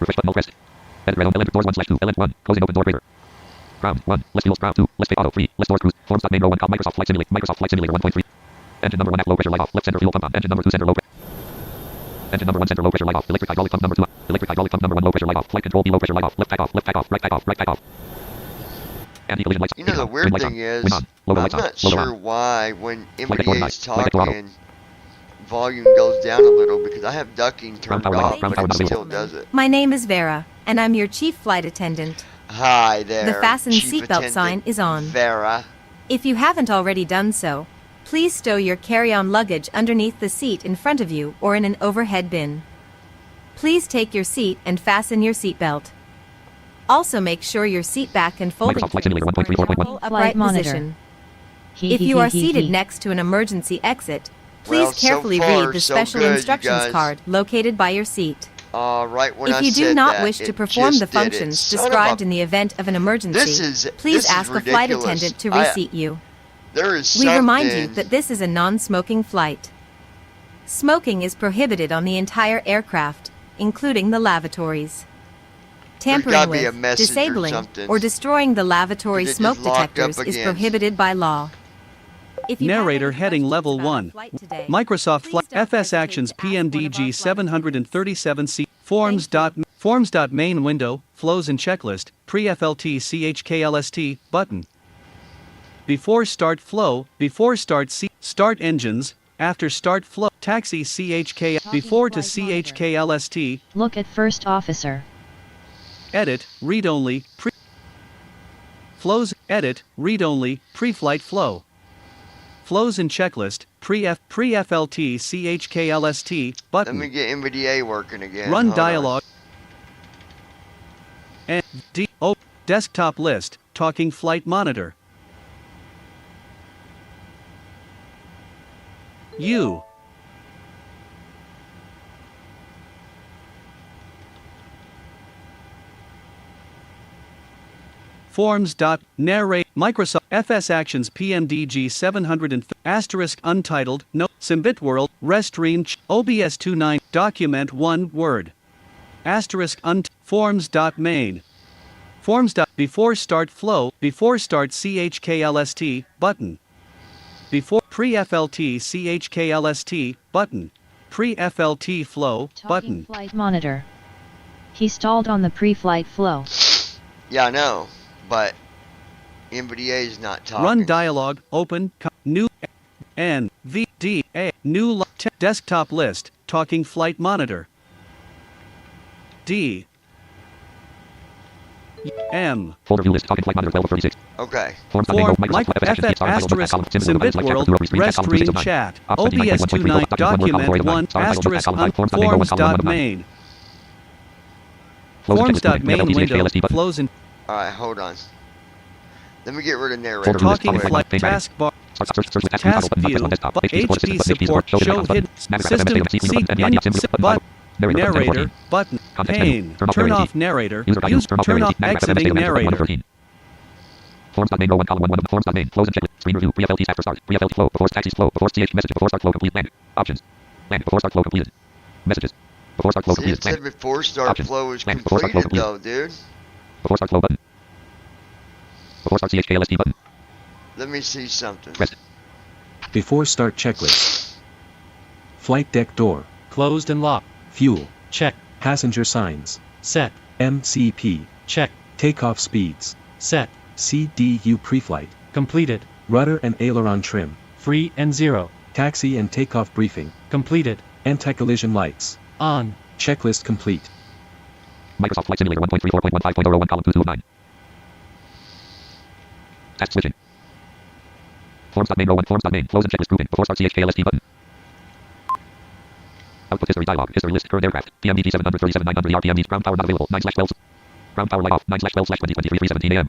refresh button no pressed edit red on electric doors 1/2 LN1 closing open door greater ground 1 less fuels ground 2 less take auto 3 less door cruise forms.main row 1 Microsoft Flight Simulator 1.3 engine number 1 act low pressure light off left center fuel pump on engine number 2 center low pressure engine number 1 center low pressure light off electric hydraulic pump number 2 on electric hydraulic pump number 1 low pressure light off flight control B low pressure light off left tack off right tack off anti-collision lights You know, the weird thing is, I'm not sure why when MBA is talking, volume goes down a little because I have ducking turned off, but it still does it. My name is Vera, and I'm your chief flight attendant. Hi there, The fasten Chief seatbelt Attendant sign is on. Vera. If you haven't already done so, please stow your carry-on luggage underneath the seat in front of you or in an overhead bin. Please take your seat and fasten your seatbelt. Also make sure your seat back and folding Flight Simulator 1.3 upright position. If you are seated next to an emergency exit, please carefully read the special instructions card located by your seat. Right when If you do not wish to perform the functions described in the event of an emergency, please ask a flight attendant to reseat you. We remind you that this is a non-smoking flight. Smoking is prohibited on the entire aircraft, including the lavatories. Tampering with, disabling, or destroying the lavatory smoke detectors is prohibited by law. Narrator heading level 1. Microsoft Flight FS Actions PMDG 737C Forms.main window, flows and checklist, pre-FLT CHKLST, button. Before start flow, before start start engines, after start flow, taxi CHK, before to CHKLST. Look at first officer. Edit, read only, flows, edit, read only, pre-flight flow. Flows and checklist, pre-FLT CHKLST, button. Let me get NVDA working again. Run dialogue. And desktop list, talking flight monitor. U. Forms.narrate Microsoft FS Actions PMDG 700 asterisk untitled no Simbit World Rest Range OBS 29 document 1 word Asterisk forms.main. Forms. Before start flow, before start CHKLST, button. Before pre-FLT CHKLST, button. Pre-FLT flow, button. Flight monitor. He stalled on the pre-flight flow. Yeah, I know, but NVDA is not talking. Run dialog, open, new, NVDA, new desktop list, talking flight monitor. D. M. Folder view list, talking flight monitor 1236. Okay. Form FF asterisk Zimbit World rest stream chat OBS 29 document 1 asterisk forms.main. Forms.main window flows in. Alright, hold on. Let me get rid of narrator. Talking flight taskbar. Task view. HD support show hidden system seek but narrator button pane turn off narrator use turn off exiting narrator. Forms.main row 1 column 1 forms.main close and checklist screen review pre-FLT after start pre-FLT flow before taxis flow before CH message before start flow complete land options land before start flow completed messages before start flow completed it said before start flow is completed though, dude. Before start flow button before start CHKLST button. Let me see something. Rest. Before start checklist. Flight deck door. Closed and locked. Fuel. Check. Passenger signs. Set. MCP. Check. Takeoff speeds. Set. CDU preflight. Completed. Rudder and aileron trim. Free and 0. Taxi and takeoff briefing. Completed. Anti-collision lights. On. Checklist complete. Microsoft Flight Simulator 1.34.15.01 column 2 of 9. Task switching. Forms.main row 1 forms.main close and checklist grouping before start CHKLST button. Output history dialog history list current aircraft PMDG 737 900 RPM needs ground power not available 9/12 ground power light off 9/12/2023 3:17 a.m.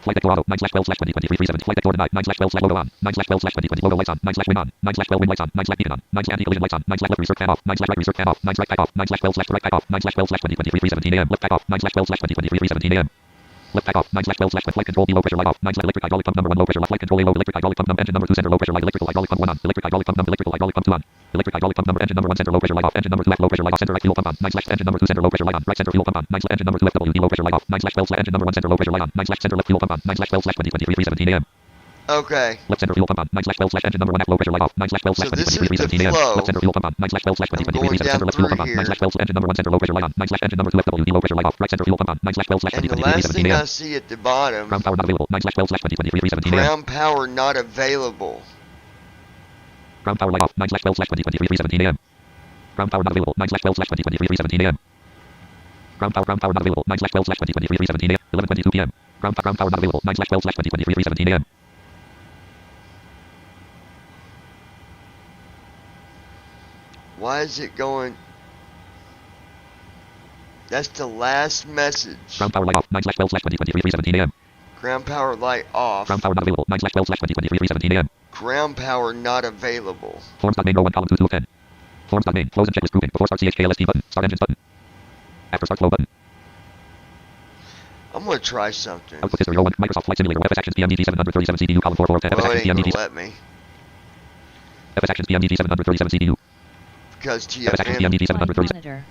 Flight deck door auto 9/12/2023 3:17 flight deck door denied 9/12/logo on 9/12/2020 logo lights on 9/wing on 9/12 wing lights on 9/beacon on 9/anti-collision lights on 9/left reserve fan off 9/right reserve fan off 9/right type off 9/12/right type off 9/12/2023 3:17 a.m. left type off 9/12/2023 3:17 a.m. Left type off 9/12 flight control B low pressure light off 9 electric hydraulic pump number 1 low pressure flight control A low electric hydraulic pump number engine number 2 center low pressure light electrical hydraulic pump 1 on electric hydraulic pump 2 on electric hydraulic pump number engine number 1 center low pressure light off engine number 2 left low pressure light off center right fuel pump on 9/engine number 2 center low pressure light on right center fuel pump on 9/engine number 2 FWD low pressure light off 9/12 engine number 1 center low pressure light on 9/center left fuel pump on 9/12/2023 3:17 a.m. Okay. Left center fuel pump on 9/12 engine number 1 low pressure light off 9/12/2023 3:17 a.m. Left center fuel pump on 9/12/2023 center left fuel pump on 9/12 engine number 1 center low pressure light on 9/engine number 2 FWD low pressure light off right center fuel pump on 9/12/2023 and the last 3:17 thing a.m. I see at the bottom, ground power not available 9/12/2023 3:17 a.m. ground power not available. Ground power light off 9/12/2023 3:17 a.m. Ground power not available 9/12/2023 3:17 a.m. Ground power not available 9/12/2023 3:17 a.m. 11:22 p.m. Ground power not available 9/12/2023 3:17 a.m. Why is it going? That's the last message. Ground power light off 9/12/2023 3:17 a.m. Ground power light off. Ground power not available 9/12/2023 3:17 a.m. Ground power not available. Forms.main row 1 column 2 of 10. Forms.main close and checklist grouping before start CHKLST button start engines button after start flow button. I'm gonna try something. Output history row 1 Microsoft Flight Simulator FS Actions PMDG 737 CDU column 4 4 of 10 FS Actions PMDG let me. FS Actions PMDG 737 CDU Because FS Actions PMDG 737 monitor.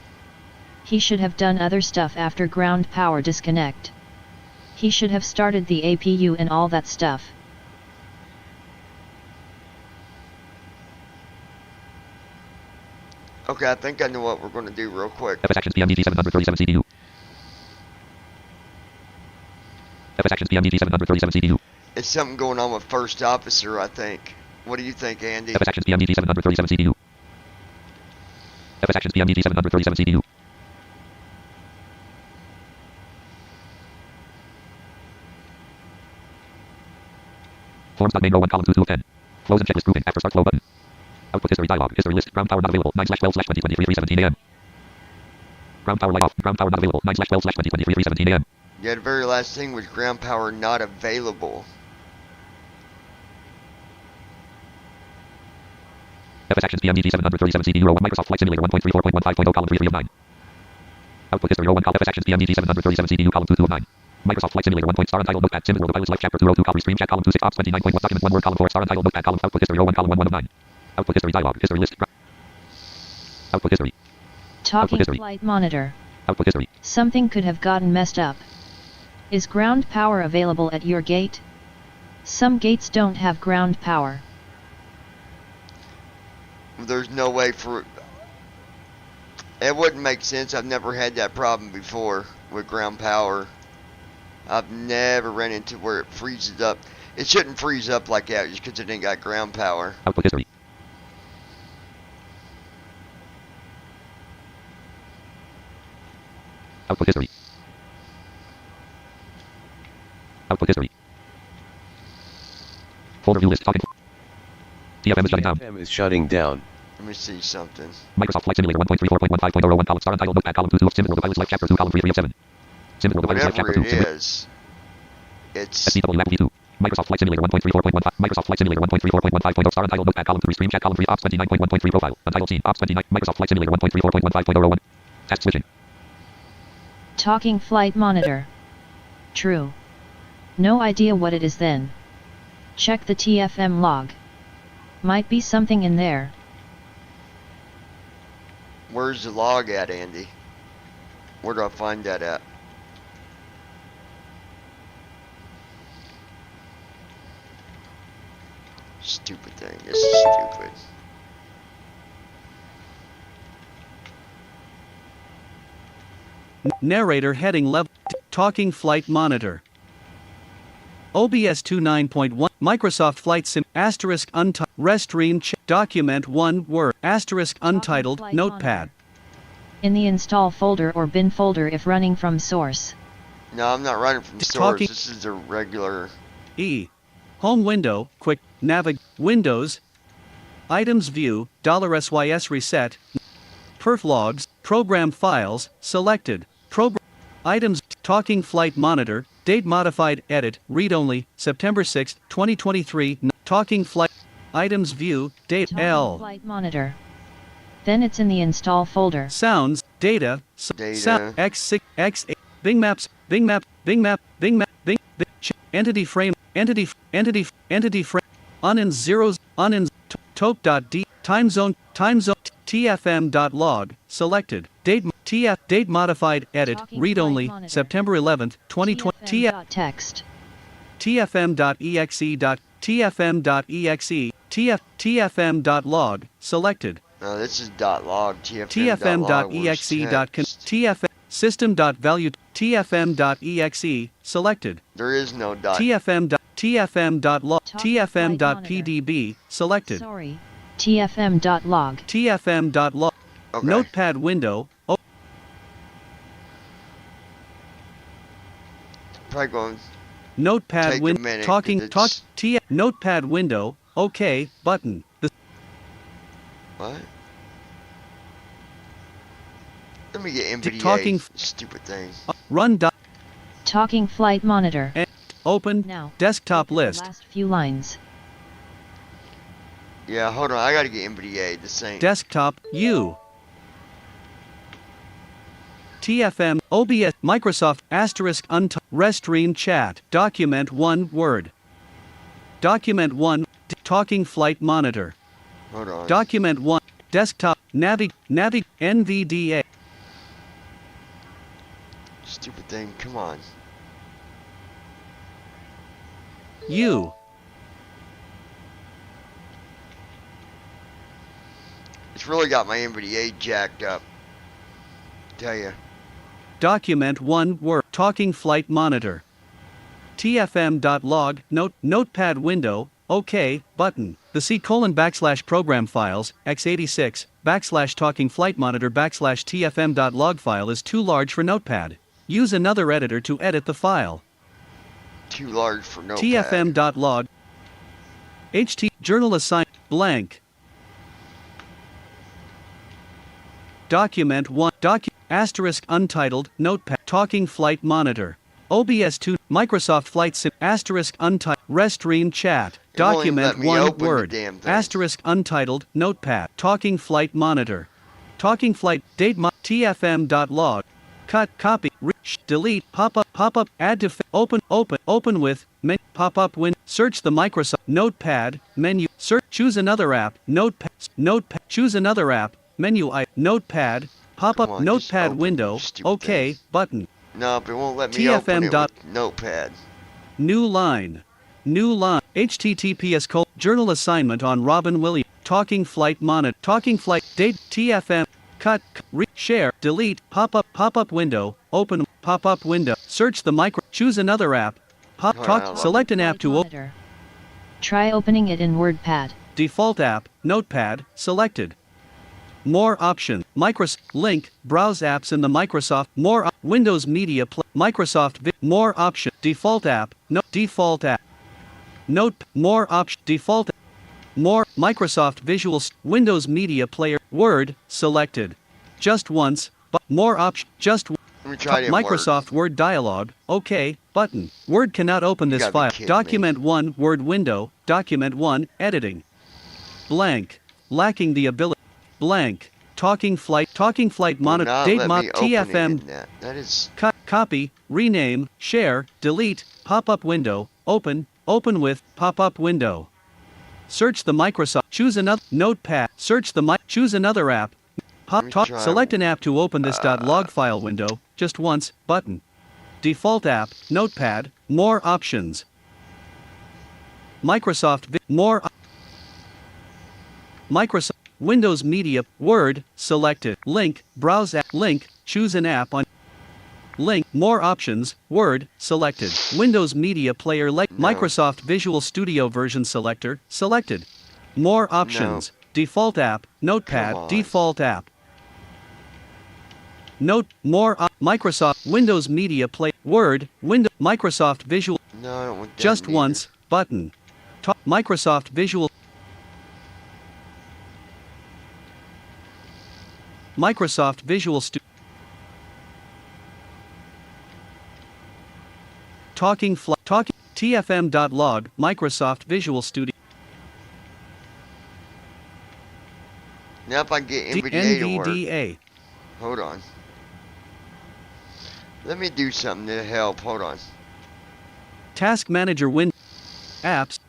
He should have done other stuff after ground power disconnect. He should have started the APU and all that stuff. Okay, I think I know what we're going to do real quick. FS Actions PMDG 737 CDU FS Actions PMDG 737 CDU It's something going on with first officer, I think. What do you think, Andy? FS Actions PMDG 737 CDU FS Actions PMDG 737 CDU Forms.main row 1 column 2 of 10. Close and checklist grouping after start flow button. Output history dialog history list ground power not available 9/12/2023 3:17 a.m. Ground power light off ground power not available 9/12/2023 3:17 a.m. Yeah, the very last thing was ground power not available. FS Actions PMDG 737 CDU row 1 Microsoft Flight Simulator 1.34.15.0 column 3 of 9. Output history row 1 column FS Actions PMDG 737 CDU column 2 of 9. Microsoft Flight Simulator 1. Star untitled notepad Sims World of Pilots Life Chapter 202 copy stream chat column 26 ops 29.1 document 1 word column 4 star untitled notepad column output history row 1 column 1 of 9. Output history dialog history list output history Talking history. flight monitor. Output history. Something could have gotten messed up. Is ground power available at your gate? Some gates don't have ground power. There's no way for... It wouldn't make sense. I've never had that problem before with ground power. I've never ran into where it freezes up. It shouldn't freeze up like that just because it ain't got ground power. Output history. Output history. Output history. Folder view list talking. TFM is shutting down. TFM is shutting down. Let me see something. Microsoft Flight Simulator 1.34.15.001 column star untitled notepad column 2 Sim World of Pilots Life Chapter 2 column 3 of 7. Sim World of Pilots Life Chapter 2 Whatever it is, it's... SCW Lab V2. Microsoft Flight Simulator 1.34.15. Microsoft Flight Simulator 1.34.15.0 star untitled notepad column 2 stream chat column 3 ops 29.1.3 profile. Untitled scene ops 29. Microsoft Flight Simulator 1.34.15.001. Task switching. Talking flight monitor. True. No idea what it is then. Check the TFM log. Might be something in there. Where's the log at, Andy? Where do I find that at? Stupid thing. This is stupid. Narrator heading level. Talking flight monitor. OBS 29.1 Microsoft Flight Sim asterisk untitled Restream document 1 word asterisk untitled notepad. In the install folder or bin folder if running from source. No, I'm not running from source. This is the regular. Home window, quick, Windows, items view, $SYS reset, perf logs, program files, selected, items, talking flight monitor, date modified, edit, read only, September 6, 2023, talking flight, items view, date talking flight monitor. Then it's in the install folder. Sounds, data, sound, X6, X8, Bing Maps, Bing Map, Bing Map, Bing Map, Bing, entity frame, entity frame, unins zeros, unins, tope.d, time zone, tfm.log, selected, date modified, edit, talking read only, monitor. September 11th, 2020, text. tfm.exe, tfm.log, selected. No, this is .log. tfm.exe. tfm system.value tfm.exe selected. There is no dot. tfm.log tfm.pdb selected. Sorry. tfm.log. tfm.log. Okay. Notepad window. Probably going. Notepad window. Notepad window. OK button. What? Let me get NVDA. Stupid thing. Run. Talking flight monitor. Open. Now. Desktop list. Last few lines. Yeah, hold on. I gotta get NVDA. This ain't. Desktop. TFM. OBS. Microsoft. Asterisk. Restream chat. Document 1 word. Document 1. Talking flight monitor. Hold on. Document 1. Desktop. NVDA. Stupid thing. Come on. It's really got my NVDA jacked up. Tell you. Document 1 word. Talking flight monitor. tfm.log. Notepad window. OK button. The C:\program files x86 \talking flight monitor \tfm.log file is too large for Notepad. Use another editor to edit the file. Too large for Notepad. tfm.log. journal assign blank. Document 1 asterisk untitled notepad talking flight monitor. OBS 2 Microsoft Flight Sim asterisk untitled Restream chat. Document 1 word asterisk untitled notepad talking flight monitor. Talking flight date tfm.log. Cut copy delete pop up add to open with menu pop up win search the Microsoft Notepad menu choose another app notepad choose another app menu notepad Pop-up notepad window. OK button. No, it won't let me open it with notepad. New line. New line. HTTPS journal assignment on Robin Williams. Talking flight monitor. Talking flight date. TFM. Cut. Share. Delete. Pop-up window. Open. Pop-up window. Search the micro. Choose another app. Select an app to open. Try opening it in WordPad. Default app. Notepad. Selected. More options. Microsoft link. Browse apps in the Microsoft. More Windows Media Player. Microsoft. More option. Default app. No. Default app. Note. More option. Default. More. Microsoft Visual. Windows Media Player. Word. Selected. Just once. But more option. Just. Microsoft Word dialog. OK button. Word cannot open this file. Document 1 Word window. Document 1 editing. Blank. Lacking the ability. Blank. Talking flight monitor. Date mod. TFM. That is. Copy. Rename. Share. Delete. Pop-up window. Open. Open with. Pop-up window. Search the Microsoft. Choose another. Notepad. Search the Choose another app. Select an app to open this .log file window. Just once. Button. Default app. Notepad. More options. Microsoft. More. Microsoft. Windows Media. Word. Selected. Link. Browse app. Link. Choose an app on. Link. More options. Word. Selected. Windows Media Player. Microsoft Visual Studio version selector. Selected. More options. Default app. Notepad. Default app. Note. More. Microsoft Windows Media Player. Word. Window. Microsoft Visual. No, I don't want that. Just once. Button. Microsoft Visual. Microsoft Visual Studio. Talking TFM.log. Microsoft Visual Studio. Now if I get NVDA to work. NVDA. Hold on. Let me do something to help. Hold on. Task Manager Window. Apps.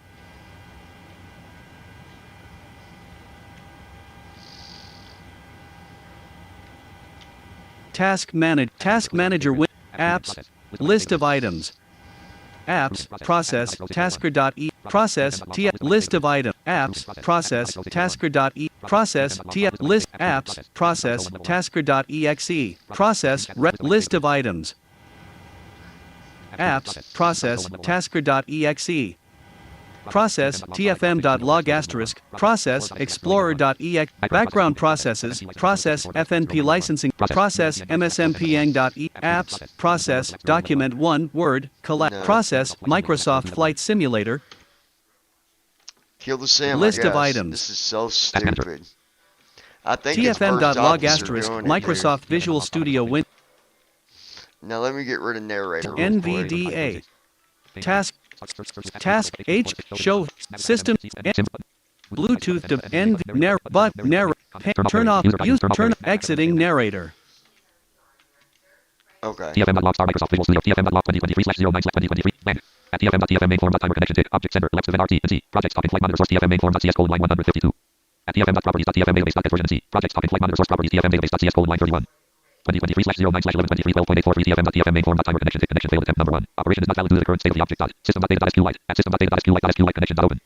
Task Manager Window. Apps. List of items. Apps. Process. Tasker.e. Process. List of items. Apps. Process. Tasker.e. Process. List. Apps. Process. Tasker.exe. Process. List of items. Apps. Process. Tasker.exe. Process. TFM.log asterisk. Process. Explorer.exe. Background processes. Process. FNP licensing. Process. MSMPang.e. Apps. Process. Document 1 Word. Collect. Process. Microsoft Flight Simulator. Kill the Sam. List of items. This is so stupid. I think TFM.log asterisk. Microsoft Visual Studio Win. Now let me get rid of narrator. NVDA. Task H show system Bluetooth to end turn off use turn exiting narrator. Okay. TFM.log star Microsoft Visual Studio TFM.log 2023/09/2023 blank. At TFM.TFM main form timer connection object center left of RT and C projects topic flight monitor source TFM main form .cs line 152. At TFM.properties.TFM database.get version C projects topic flight monitor source properties TFM database.cs line 31. 2023/09/1123 12.84 TFM main form timer connection connection failed attempt number 1. Operation is not valid due to the current state of the object. System.data.sqlite at system.data.sqlite connection open.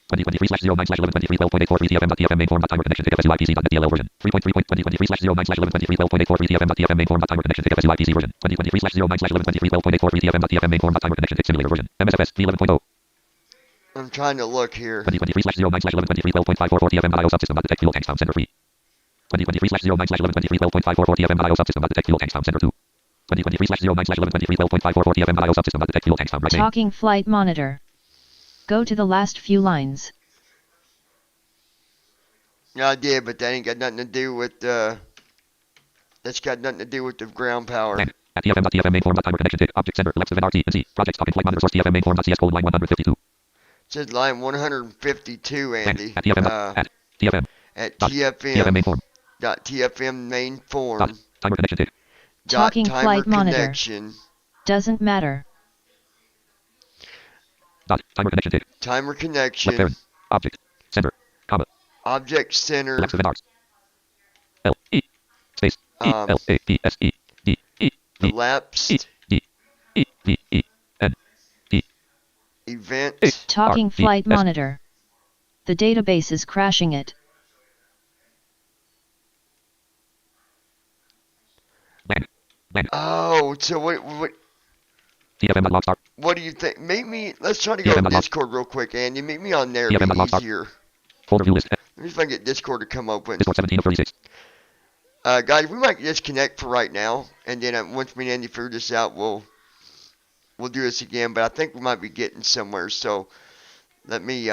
2023/09/1123 12.84 TFM main form timer connection TFSUIPC.NET version 3.3.2023/09/1123 12.84 TFM main form timer connection TFSUIPC version 2023/09/1123 12.84 TFM main form timer connection simulator version MSFS2020. I'm trying to look here. 2023/09/1123 12.544 TFM.io subsystem.detect fuel tanks found center 3. 2023/09/1123 12.544 TFM.io subsystem.detect fuel tanks found center 2. 2023/09/1123 12.544 TFM.io subsystem.detect fuel tanks found right. Talking flight monitor. Go to the last few lines. Yeah, I did, but that ain't got nothing to do with that's got nothing to do with the ground power. At TFM.TFM main form timer connection object center left of RT and C projects topic flight monitor source TFM main form .cs line 152. It says line 152, Andy. At TFM. At TFM main form. .TFM main form. Timer connection. Talking flight monitor. Connection. Doesn't matter. Timer connection. Timer connection. Left parent. Object. Center. Comma. Object center. Left of L E. Space. elapsed event. Talking flight monitor. The database is crashing it. Oh, so what do you think? Let's try to go to Discord real quick, Andy. Meet me on there. It'll be easier. Let me see if I can get Discord to come open. Guys, we might disconnect for right now, and then once me and Andy figure this out, we'll do this again. But I think we might be getting somewhere. So let me.